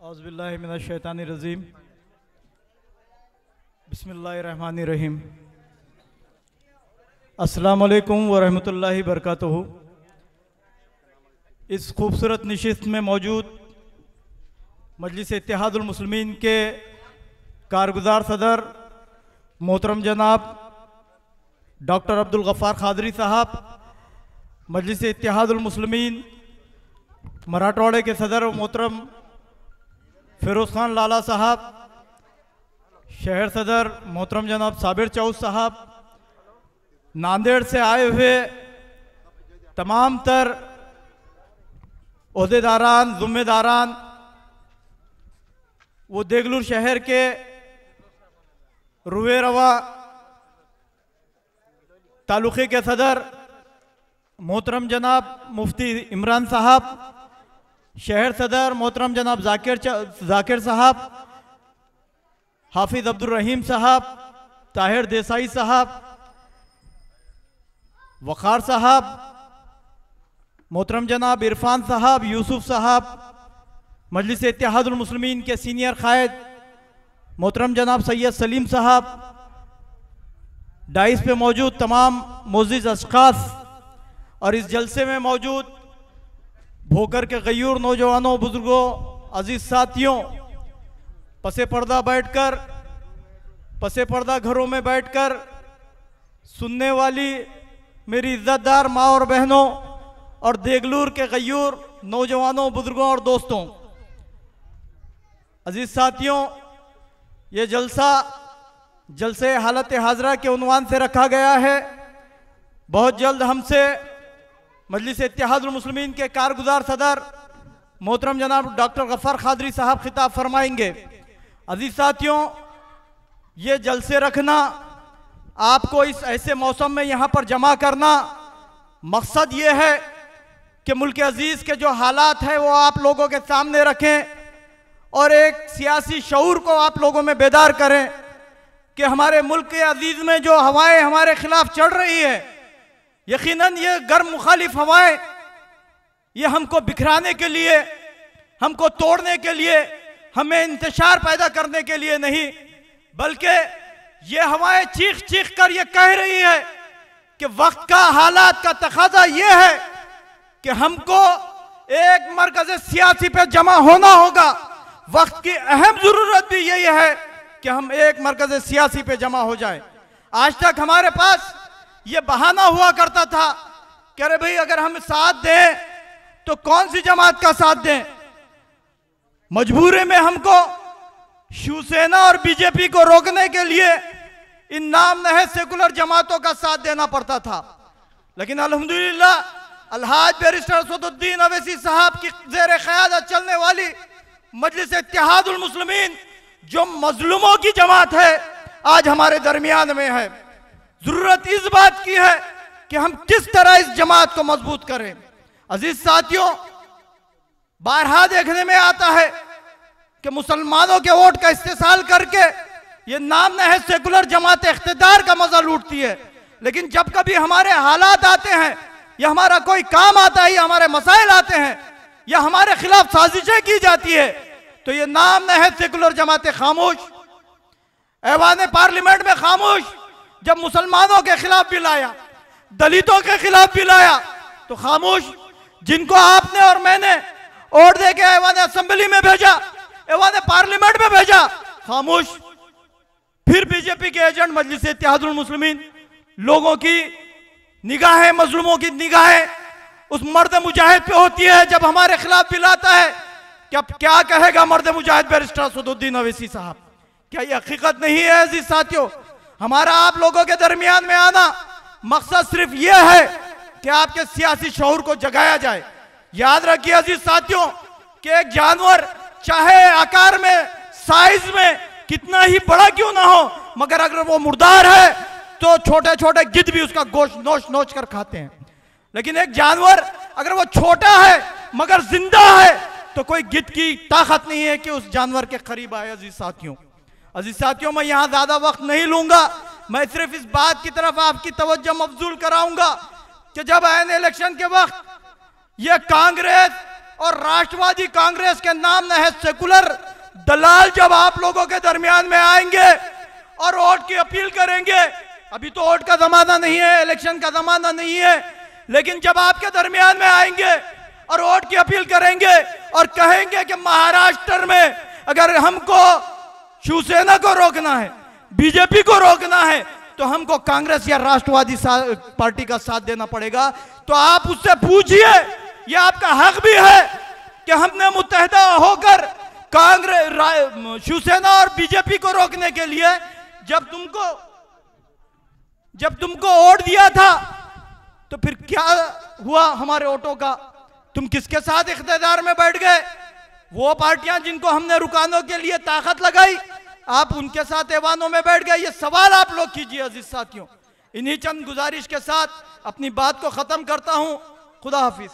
औज़ुबिल्लाहि मिनश्शैतानिर्रजीम बिस्मिल्लाहिर्रहमानिर्रहीम। अस्सलामु अलैकुम व रहमतुल्लाहि बरकातुहू। इस खूबसूरत नशिस्त में मौजूद मजलिस इत्तेहादुल मुस्लिमीन के कारगुजार सदर मोहतरम जनाब डॉक्टर अब्दुल गफ़ार क़ादरी साहब, मजलिस इत्तेहादुल मुस्लिमीन मराठवाड़े के सदर मोहतरम फिरोज़ खान लाला साहब, शहर सदर मोहतरम जनाब साबिर चौथ साहब, नांदेड़ से आए हुए तमाम तर ओहदेदारान, ज़िम्मेदारान, वो देगलूर शहर के रुए रवा तालुक़े के सदर मोहतरम जनाब मुफ्ती इमरान साहब, शहर सदर मोहतरम जनाब जाकिर साहब, हाफिज़ अब्दुल रहीम साहब, ताहिर देसाई साहब, वक़ार साहब, मोहतरम जनाब इरफान साहब, यूसुफ साहब, मजलिस इत्तेहादुल मुस्लिमीन के सीनियर क़ायद मोहतरम जनाब सैयद सलीम साहब, डाइस पे मौजूद तमाम मोअज़्ज़िज़ अशख़ास और इस जलसे में मौजूद भोकर के गयूर नौजवानों, बुजुर्गों, अजीज साथियों, पसे पर्दा घरों में बैठकर सुनने वाली मेरी इज्जतदार माँ और बहनों और देगलूर के गयूर नौजवानों, बुजुर्गों और दोस्तों, अजीज साथियों, ये जलसे हालत हाजरा के उन्वान से रखा गया है। बहुत जल्द हमसे मजलिस इत्तेहादुल मुस्लिमीन के कारगुजार सदर मोहतरम जनाब डॉक्टर गफ़ार क़ादरी साहब खिताब फरमाएंगे। अजीज साथियों, ये जलसे रखना, आपको इस ऐसे मौसम में यहाँ पर जमा करना, मकसद ये है कि मुल्क अजीज़ के जो हालात हैं वो आप लोगों के सामने रखें और एक सियासी शऊर को आप लोगों में बेदार करें कि हमारे मुल्क के अजीज़ में जो हवाएं हमारे खिलाफ चढ़ रही है, यकीनन ये गर्म मुखालिफ हवाएं, ये हमको बिखराने के लिए, हमको तोड़ने के लिए, हमें इंतशार पैदा करने के लिए नहीं, बल्कि ये हवाएं चीख चीख कर ये कह रही है कि वक्त का, हालात का तकाजा ये है कि हमको एक मरकज़ सियासी पे जमा होना होगा। वक्त की अहम जरूरत भी यही है कि हम एक मरकज़ सियासी पे जमा हो जाए। आज तक हमारे पास ये बहाना हुआ करता था कि अरे भाई, अगर हम साथ दें तो कौन सी जमात का साथ दें। मजबूरी में हमको शिवसेना और बीजेपी को रोकने के लिए इन नाम नहद सेकुलर जमातों का साथ देना पड़ता था। लेकिन अल्हम्दुलिल्लाह अलहाज बैरिस्टर असदुद्दीन अवैसी साहब की ज़ेर क़यादत चलने वाली मजलिस इत्तेहादुल मुस्लिमीन, जो मजलूमों की जमात है, आज हमारे दरमियान में है। जरूरत इस बात की है कि हम किस तरह इस जमात को मजबूत करें। अजीज साथियों, बारहा देखने में आता है कि मुसलमानों के वोट का इस्तेसाल करके ये नाम नहद सेकुलर जमात इख्तिदार का मजा लूटती है, लेकिन जब कभी हमारे हालात आते हैं या हमारा कोई काम आता है या हमारे मसाइल आते हैं या हमारे खिलाफ साजिशें की जाती है, तो ये नाम नहद सेकुलर जमातें खामोश, ऐवान पार्लियामेंट में खामोश। जब मुसलमानों के खिलाफ भी लाया, दलितों के खिलाफ भी लाया, तो खामोश। जिनको आपने और मैंने वोट दे के ऐवान असेंबली में भेजा, ऐवान पार्लियामेंट में भेजा, खामोश। फिर बीजेपी के एजेंट मजलिस इत्तेहादुल मुस्लिमीन, लोगों की निगाहें, मजलूमों की निगाहें उस मर्द मुजाहिद पे होती है जब हमारे खिलाफ भी लाता है। क्या कहेगा मर्द मुजाहिद बैरिस्टर असदुद्दीन अवैसी साहब? क्या ये हकीकत नहीं है? अजीज साथियों, हमारा आप लोगों के दरमियान में आना मकसद सिर्फ यह है कि आपके सियासी शऊर को जगाया जाए। याद रखिए अजीज साथियों कि एक जानवर चाहे आकार में, साइज में कितना ही बड़ा क्यों ना हो, मगर अगर वो मुर्दार है तो छोटे छोटे गिद्ध भी उसका गोश्त नोच नोच कर खाते हैं। लेकिन एक जानवर अगर वो छोटा है मगर जिंदा है तो कोई गिद्ध की ताकत नहीं है कि उस जानवर के करीब आए। अजीज साथियों, मैं यहां ज्यादा वक्त नहीं लूंगा। मैं सिर्फ इस बात की तरफ आपकी तवज्जो मबजूल कराऊंगा कि जब आने इलेक्शन के वक्त ये कांग्रेस और राष्ट्रवादी कांग्रेस के नाम नहज सेकुलर दलाल जब आप लोगों के दरमियान में आएंगे और वोट की अपील करेंगे, अभी तो वोट का जमाना नहीं है, इलेक्शन का जमाना नहीं है, लेकिन जब आपके दरमियान में आएंगे और वोट की अपील करेंगे और कहेंगे कि महाराष्ट्र में अगर हमको शिवसेना को रोकना है, बीजेपी को रोकना है, तो हमको कांग्रेस या राष्ट्रवादी पार्टी का साथ देना पड़ेगा, तो आप उससे पूछिए, ये आपका हक भी है कि हमने मुत्तहिदा होकर कांग्रेस, शिवसेना और बीजेपी को रोकने के लिए जब तुमको वोट दिया था तो फिर क्या हुआ हमारे वोटों का? तुम किसके साथ इख्तियार में बैठ गए? वो पार्टियां जिनको हमने रुकाने के लिए ताकत लगाई, आप उनके साथ ऐवानों में बैठ गए। ये सवाल आप लोग कीजिए अजीज साथियों। इन्हीं चंद गुजारिश के साथ अपनी बात को खत्म करता हूं। खुदा हाफिज।